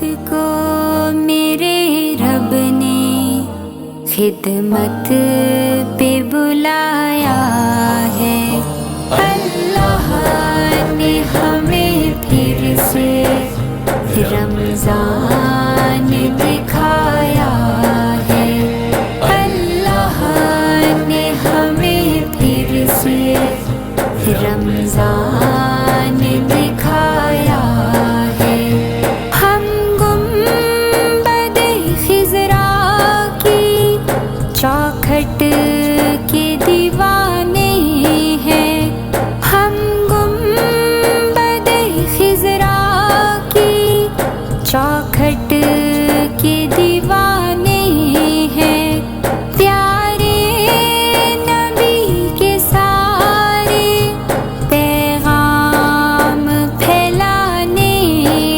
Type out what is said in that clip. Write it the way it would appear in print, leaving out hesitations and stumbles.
امت کو میرے رب نے خدمت پہ بلایا ہے، اللہ نے ہمیں پھر سے رمضان دکھایا ہے، اللہ نے ہمیں پھر سے رمضان دکھایا ہے۔ ہم گنبد خضرا کی چوکھٹ کے دیوانے ہیں، ہم گنبد خضرا کی چوکھٹ